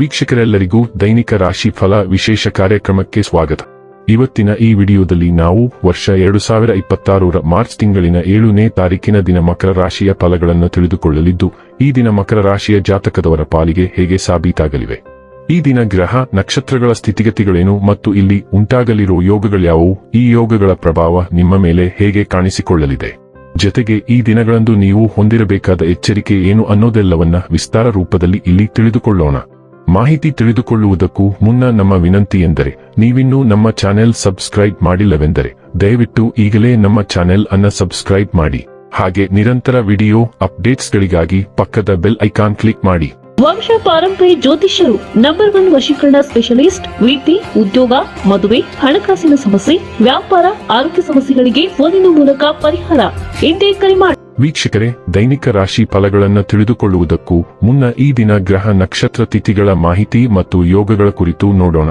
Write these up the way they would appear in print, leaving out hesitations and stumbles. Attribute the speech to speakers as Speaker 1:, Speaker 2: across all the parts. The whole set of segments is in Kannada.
Speaker 1: ವೀಕ್ಷಕರೆಲ್ಲರಿಗೂ ದೈನಿಕ ರಾಶಿ ಫಲ ವಿಶೇಷ ಕಾರ್ಯಕ್ರಮಕ್ಕೆ ಸ್ವಾಗತ. ಇವತ್ತಿನ ಈ ವಿಡಿಯೋದಲ್ಲಿ ನಾವು ವರ್ಷ 2026 ಮಾರ್ಚ್ ತಿಂಗಳಿನ 7ನೇ ತಾರೀಕಿನ ದಿನ ಮಕರ ರಾಶಿಯ ಫಲಗಳನ್ನು ತಿಳಿದುಕೊಳ್ಳಲಿದ್ದು, ಈ ದಿನ ಮಕರ ರಾಶಿಯ ಜಾತಕದವರ ಪಾಲಿಗೆ ಹೇಗೆ ಸಾಬೀತಾಗಲಿವೆ, ಈ ದಿನ ಗ್ರಹ ನಕ್ಷತ್ರಗಳ ಸ್ಥಿತಿಗತಿಗಳೇನು ಮತ್ತು ಇಲ್ಲಿ ಉಂಟಾಗಲಿರುವ ಯೋಗಗಳ್ಯಾವುವು, ಈ ಯೋಗಗಳ ಪ್ರಭಾವ ನಿಮ್ಮ ಮೇಲೆ ಹೇಗೆ ಕಾಣಿಸಿಕೊಳ್ಳಲಿದೆ, ಜೊತೆಗೆ ಈ ದಿನಗಳಂದು ನೀವು ಹೊಂದಿರಬೇಕಾದ ಎಚ್ಚರಿಕೆ ಏನು ಅನ್ನೋದೆಲ್ಲವನ್ನ ವಿಸ್ತಾರ ರೂಪದಲ್ಲಿ ಇಲ್ಲಿ ತಿಳಿದುಕೊಳ್ಳೋಣ. ಮಾಹಿತಿ ತಿಳಿದುಕೊಳ್ಳುವುದಕ್ಕೂ ಮುನ್ನ ನಮ್ಮ ವಿನಂತಿ ಎಂದರೆ, ನೀವಿನ್ನೂ ನಮ್ಮ ಚಾನೆಲ್ ಸಬ್ಸ್ಕ್ರೈಬ್ ಮಾಡಿಲ್ಲವೆಂದರೆ ದಯವಿಟ್ಟು ಈಗಲೇ ನಮ್ಮ ಚಾನೆಲ್ ಅನ್ನು ಸಬ್ಸ್ಕ್ರೈಬ್ ಮಾಡಿ. ಹಾಗೆ ನಿರಂತರ ವಿಡಿಯೋ ಅಪ್ಡೇಟ್ಸ್ಗಳಿಗಾಗಿ ಪಕ್ಕದ ಬೆಲ್ ಐಕಾನ್ ಕ್ಲಿಕ್ ಮಾಡಿ.
Speaker 2: ವಂಶ ಪಾರಂಪರ್ಯ ಜ್ಯೋತಿಷ್ಯರು ನಂಬರ್ 1 ವಶೀಕರಣ ಸ್ಪೆಷಲಿಸ್ಟ್. ವೃತ್ತಿ, ಉದ್ಯೋಗ, ಮದುವೆ, ಹಣಕಾಸಿನ ಸಮಸ್ಯೆ, ವ್ಯಾಪಾರ, ಆರೋಗ್ಯ ಸಮಸ್ಯೆಗಳಿಗೆ ಫೋನಿನ ಮೂಲಕ ಪರಿಹಾರ. ಇಂದೇ ಕರೆ ಮಾಡಿ.
Speaker 1: ವೀಕ್ಷಕರೇ, ದೈನಿಕ ರಾಶಿ ಫಲಗಳನ್ನು ತಿಳಿದುಕೊಳ್ಳುವುದಕ್ಕೂ ಮುನ್ನ ಈ ದಿನ ಗ್ರಹ ನಕ್ಷತ್ರ ತಿಥಿಗಳ ಮಾಹಿತಿ ಮತ್ತು ಯೋಗಗಳ ಕುರಿತು ನೋಡೋಣ.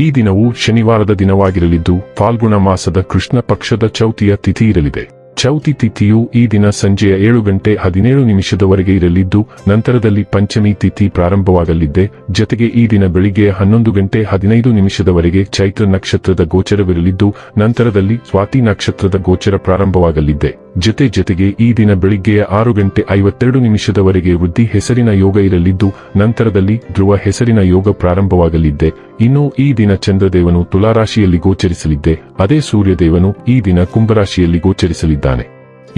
Speaker 1: ಈ ದಿನವು ಶನಿವಾರದ ದಿನವಾಗಿರಲಿದ್ದು, ಫಾಲ್ಗುಣ ಮಾಸದ ಕೃಷ್ಣ ಪಕ್ಷದ ಚೌತಿಯ ತಿಥಿ ಇರಲಿದೆ. ಚೌತಿ ತಿಥಿಯು ಈ ದಿನ ಸಂಜೆಯ 7:17 ಇರಲಿದ್ದು, ನಂತರದಲ್ಲಿ ಪಂಚಮಿ ತಿಥಿ ಪ್ರಾರಂಭವಾಗಲಿದೆ. ಜೊತೆಗೆ ಈ ದಿನ ಬೆಳಿಗ್ಗೆ 11:15 ಚೈತ್ರ ನಕ್ಷತ್ರದ ಗೋಚರವಿರಲಿದ್ದು, ನಂತರದಲ್ಲಿ ಸ್ವಾತಿ ನಕ್ಷತ್ರದ ಗೋಚರ ಪ್ರಾರಂಭವಾಗಲಿದೆ. ಜೊತೆಗೆ ಈ ದಿನ ಬೆಳಿಗ್ಗೆಯ 6:52 ವೃದ್ಧಿ ಹೆಸರಿನ ಯೋಗ ಇರಲಿದ್ದು, ನಂತರದಲ್ಲಿ ಧ್ರುವ ಹೆಸರಿನ ಯೋಗ ಪ್ರಾರಂಭವಾಗಲಿದೆ. ಇನ್ನು ಈ ದಿನ ಚಂದ್ರದೇವನು ತುಲಾರಾಶಿಯಲ್ಲಿ ಗೋಚರಿಸಲಿದ್ದೆ, ಅದೇ ಸೂರ್ಯದೇವನು ಈ ದಿನ ಕುಂಭರಾಶಿಯಲ್ಲಿ ಗೋಚರಿಸಲಿದ್ದಾನೆ.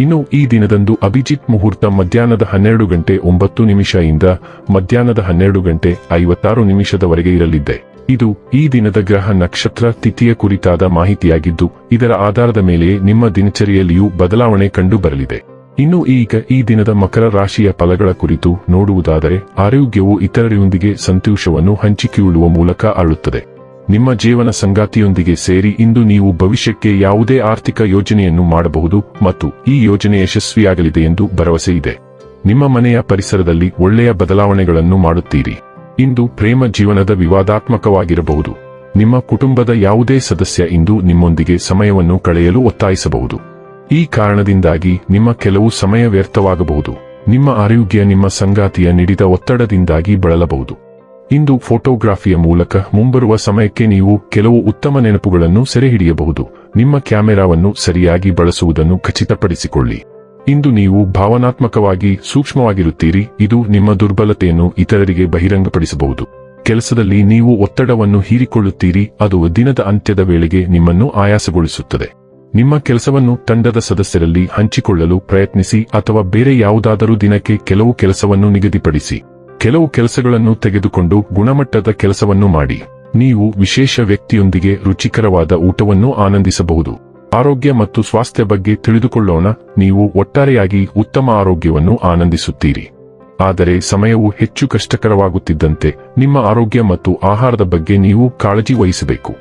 Speaker 1: ಇನ್ನು ಈ ದಿನದಂದು ಅಭಿಜಿತ್ ಮುಹೂರ್ತ ಮಧ್ಯಾಹ್ನದ 12:09 ಇಂದ ಮಧ್ಯಾಹ್ನದ 12:56 ಇರಲಿದೆ. ಇದು ಈ ದಿನದ ಗ್ರಹ ನಕ್ಷತ್ರ ತಿಥಿಯ ಕುರಿತಾದ ಮಾಹಿತಿಯಾಗಿದ್ದು, ಇದರ ಆಧಾರದ ಮೇಲೆ ನಿಮ್ಮ ದಿನಚರಿಯಲ್ಲಿಯೂ ಬದಲಾವಣೆ ಕಂಡು ಬರಲಿದೆ. ಇನ್ನು ಈಗ ಈ ದಿನದ ಮಕರ ರಾಶಿಯ ಫಲಗಳ ಕುರಿತು ನೋಡುವುದಾದರೆ, ಆರೋಗ್ಯವು ಇತರರೊಂದಿಗೆ ಸಂತೋಷವನ್ನು ಹಂಚಿಕೊಳ್ಳುವ ಮೂಲಕ ಆಳುತ್ತದೆ. ನಿಮ್ಮ ಜೀವನ ಸಂಗಾತಿಯೊಂದಿಗೆ ಸೇರಿ ಇಂದು ನೀವು ಭವಿಷ್ಯಕ್ಕೆ ಯಾವುದೇ ಆರ್ಥಿಕ ಯೋಜನೆಯನ್ನು ಮಾಡಬಹುದು ಮತ್ತು ಈ ಯೋಜನೆ ಯಶಸ್ವಿಯಾಗಲಿದೆ ಎಂದು ಭರವಸೆ ಇದೆ. ನಿಮ್ಮ ಮನೆಯ ಪರಿಸರದಲ್ಲಿ ಒಳ್ಳೆಯ ಬದಲಾವಣೆಗಳನ್ನು ಮಾಡುತ್ತೀರಿ. ಇಂದು ಪ್ರೇಮ ಜೀವನದ ವಿವಾದಾತ್ಮಕವಾಗಿರಬಹುದು. ನಿಮ್ಮ ಕುಟುಂಬದ ಯಾವುದೇ ಸದಸ್ಯ ಇಂದು ನಿಮ್ಮೊಂದಿಗೆ ಸಮಯವನ್ನು ಕಳೆಯಲು ಒತ್ತಾಯಿಸಬಹುದು. ಈ ಕಾರಣದಿಂದಾಗಿ ನಿಮ್ಮ ಕೆಲವು ಸಮಯ ವ್ಯರ್ಥವಾಗಬಹುದು. ನಿಮ್ಮ ಆರೋಗ್ಯ ನಿಮ್ಮ ಸಂಗಾತಿಯ ನೀಡಿದ ಒತ್ತಡದಿಂದಾಗಿ ಬಳಲಬಹುದು. ಇಂದು ಫೋಟೋಗ್ರಫಿಯ ಮೂಲಕ ಮುಂಬರುವ ಸಮಯಕ್ಕೆ ನೀವು ಕೆಲವು ಉತ್ತಮ ನೆನಪುಗಳನ್ನು ಸೆರೆಹಿಡಿಯಬಹುದು. ನಿಮ್ಮ ಕ್ಯಾಮೆರಾವನ್ನು ಸರಿಯಾಗಿ ಬಳಸುವುದನ್ನು ಖಚಿತಪಡಿಸಿಕೊಳ್ಳಿ. ಇಂದು ನೀವು ಭಾವನಾತ್ಮಕವಾಗಿ ಸೂಕ್ಷ್ಮವಾಗಿರುತ್ತೀರಿ. ಇದು ನಿಮ್ಮ ದುರ್ಬಲತೆಯನ್ನು ಇತರರಿಗೆ ಬಹಿರಂಗಪಡಿಸಬಹುದು. ಕೆಲಸದಲ್ಲಿ ನೀವು ಒತ್ತಡವನ್ನು ಹೀರಿಕೊಳ್ಳುತ್ತೀರಿ, ಅದು ದಿನದ ಅಂತ್ಯದ ವೇಳೆಗೆ ನಿಮ್ಮನ್ನು ಆಯಾಸಗೊಳಿಸುತ್ತದೆ. ನಿಮ್ಮ ಕೆಲಸವನ್ನು ತಂಡದ ಸದಸ್ಯರಲ್ಲಿ ಹಂಚಿಕೊಳ್ಳಲು ಪ್ರಯತ್ನಿಸಿ ಅಥವಾ ಬೇರೆ ಯಾವುದಾದರೂ ದಿನಕ್ಕೆ ಕೆಲವು ಕೆಲಸವನ್ನು ನಿಗದಿಪಡಿಸಿ. ಕೆಲವು ಕೆಲಸಗಳನ್ನು ತೆಗೆದುಕೊಂಡು ಗುಣಮಟ್ಟದ ಕೆಲಸವನ್ನು ಮಾಡಿ. ನೀವು ವಿಶೇಷ ವ್ಯಕ್ತಿಯೊಂದಿಗೆ ರುಚಿಕರವಾದ ಊಟವನ್ನು ಆನಂದಿಸಬಹುದು. ಆರೋಗ್ಯ ಮತ್ತು ಸ್ವಾಸ್ಥ್ಯ ಬಗ್ಗೆ ತಿಳಿದುಕೊಳ್ಳೋಣ. ನೀವು ಒಟ್ಟಾರೆಯಾಗಿ ಉತ್ತಮ ಆರೋಗ್ಯವನ್ನು ಆನಂದಿಸುತ್ತೀರಿ. ಆದರೆ ಸಮಯವು ಹೆಚ್ಚು ಕಷ್ಟಕರವಾಗುತ್ತಿದ್ದಂತೆ ನಿಮ್ಮ ಆರೋಗ್ಯ ಮತ್ತು ಆಹಾರದ ಬಗ್ಗೆ ನೀವು ಕಾಳಜಿ ವಹಿಸಬೇಕು.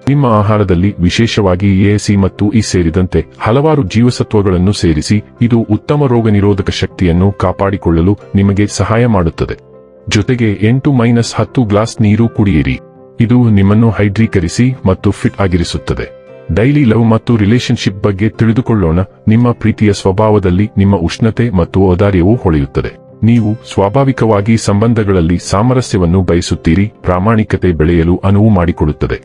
Speaker 1: ನಿಮ್ಮ ಆಹಾರದಲ್ಲಿ ವಿಶೇಷವಾಗಿ ಎಸಿ ಮತ್ತು ಇ ಸೇರಿದಂತೆ ಹಲವಾರು ಜೀವಸತ್ವಗಳನ್ನು ಸೇರಿಸಿ. ಇದು ಉತ್ತಮ ರೋಗನಿರೋಧಕ ಶಕ್ತಿಯನ್ನು ಕಾಪಾಡಿಕೊಳ್ಳಲು ನಿಮಗೆ ಸಹಾಯ ಮಾಡುತ್ತದೆ. ಜೊತೆಗೆ 8-10 ಗ್ಲಾಸ್ ನೀರು ಕುಡಿಯಿರಿ. ಇದು ನಿಮ್ಮನ್ನು ಹೈಡ್ರೀಕರಿಸಿ ಮತ್ತು ಫಿಟ್ ಆಗಿರಿಸುತ್ತದೆ. ಡೈಲಿ ಲವ್ ಮತ್ತು ರಿಲೇಶನ್ಶಿಪ್ ಬಗ್ಗೆ ತಿಳಿದುಕೊಳ್ಳೋಣ. ನಿಮ್ಮ ಪ್ರೀತಿಯ ಸ್ವಭಾವದಲ್ಲಿ ನಿಮ್ಮ ಉಷ್ಣತೆ ಮತ್ತು ಔದಾರ್ಯವು ಹೊಳೆಯುತ್ತದೆ. ನೀವು ಸ್ವಾಭಾವಿಕವಾಗಿ ಸಂಬಂಧಗಳಲ್ಲಿ ಸಾಮರಸ್ಯವನ್ನು ಬಯಸುತ್ತೀರಿ. ಪ್ರಾಮಾಣಿಕತೆ ಬೆಳೆಯಲು ಅನುವು ಮಾಡಿಕೊಡುತ್ತದೆ.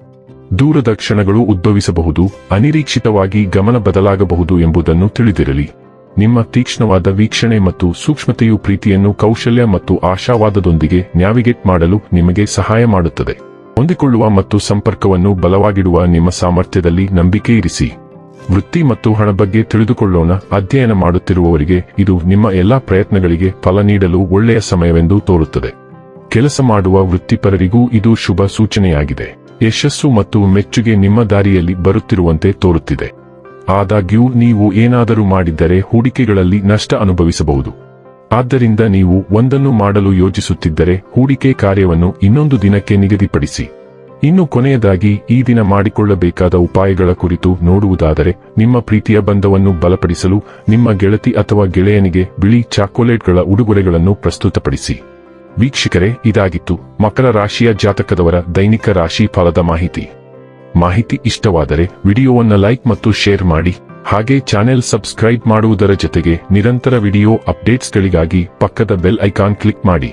Speaker 1: ದೂರದ ಕ್ಷಣಗಳು ಉದ್ಭವಿಸಬಹುದು. ಅನಿರೀಕ್ಷಿತವಾಗಿ ಗಮನ ಬದಲಾಗಬಹುದು ಎಂಬುದನ್ನು ತಿಳಿದಿರಲಿ. ನಿಮ್ಮ ತೀಕ್ಷ್ಣವಾದ ವೀಕ್ಷಣೆ ಮತ್ತು ಸೂಕ್ಷ್ಮತೆಯು ಪ್ರೀತಿಯನ್ನು ಕೌಶಲ್ಯ ಮತ್ತು ಆಶಾವಾದದೊಂದಿಗೆ ನ್ಯಾವಿಗೇಟ್ ಮಾಡಲು ನಿಮಗೆ ಸಹಾಯ ಮಾಡುತ್ತದೆ. ಹೊಂದಿಕೊಳ್ಳುವ ಮತ್ತು ಸಂಪರ್ಕವನ್ನು ಬಲವಾಗಿಡುವ ನಿಮ್ಮ ಸಾಮರ್ಥ್ಯದಲ್ಲಿ ನಂಬಿಕೆ ಇರಿಸಿ. ವೃತ್ತಿ ಮತ್ತು ಹಣ ಬಗ್ಗೆ ತಿಳಿದುಕೊಳ್ಳೋಣ. ಅಧ್ಯಯನ ಮಾಡುತ್ತಿರುವವರಿಗೆ ಇದು ನಿಮ್ಮ ಎಲ್ಲಾ ಪ್ರಯತ್ನಗಳಿಗೆ ಫಲ ನೀಡಲು ಒಳ್ಳೆಯ ಸಮಯವೆಂದು ತೋರುತ್ತದೆ. ಕೆಲಸ ಮಾಡುವ ವೃತ್ತಿಪರರಿಗೂ ಇದು ಶುಭ ಸೂಚನೆಯಾಗಿದೆ. ಯಶಸ್ಸು ಮತ್ತು ಮೆಚ್ಚುಗೆ ನಿಮ್ಮ ದಾರಿಯಲ್ಲಿ ಬರುತ್ತಿರುವಂತೆ ತೋರುತ್ತಿದೆ. ಆದಾಗ್ಯೂ ನೀವು ಏನಾದರೂ ಮಾಡಿದ್ದರೆ ಹೂಡಿಕೆಗಳಲ್ಲಿ ನಷ್ಟ ಅನುಭವಿಸಬಹುದು. ಆದ್ದರಿಂದ ನೀವು ಒಂದನ್ನು ಮಾಡಲು ಯೋಜಿಸುತ್ತಿದ್ದರೆ ಹೂಡಿಕೆ ಕಾರ್ಯವನ್ನು ಇನ್ನೊಂದು ದಿನಕ್ಕೆ ನಿಗದಿಪಡಿಸಿ. ಇನ್ನು ಕೊನೆಯದಾಗಿ ಈ ದಿನ ಮಾಡಿಕೊಳ್ಳಬೇಕಾದ ಉಪಾಯಗಳ ಕುರಿತು ನೋಡುವುದಾದರೆ, ನಿಮ್ಮ ಪ್ರೀತಿಯ ಬಂಧವನ್ನು ಬಲಪಡಿಸಲು ನಿಮ್ಮ ಗೆಳತಿ ಅಥವಾ ಗೆಳೆಯನಿಗೆ ಬಿಳಿ ಚಾಕೊಲೇಟ್ಗಳ ಉಡುಗೊರೆಗಳನ್ನು ಪ್ರಸ್ತುತಪಡಿಸಿ. ವೀಕ್ಷಕರೇ, ಇದಾಗಿತ್ತು ಮಕರ ರಾಶಿಯ ಜಾತಕದವರ ದೈನಿಕ ರಾಶಿ ಫಲದ ಮಾಹಿತಿ ಇಷ್ಟವಾದರೆ ವಿಡಿಯೋವನ್ನು ಲೈಕ್ ಮತ್ತು ಶೇರ್ ಮಾಡಿ. ಹಾಗೆ ಚಾನೆಲ್ ಸಬ್ಸ್ಕ್ರೈಬ್ ಮಾಡುವುದರ ಜೊತೆಗೆ ನಿರಂತರ ವಿಡಿಯೋ ಅಪ್ಡೇಟ್ಸ್ಗಳಿಗಾಗಿ ಪಕ್ಕದ ಬೆಲ್ ಐಕಾನ್ ಕ್ಲಿಕ್ ಮಾಡಿ.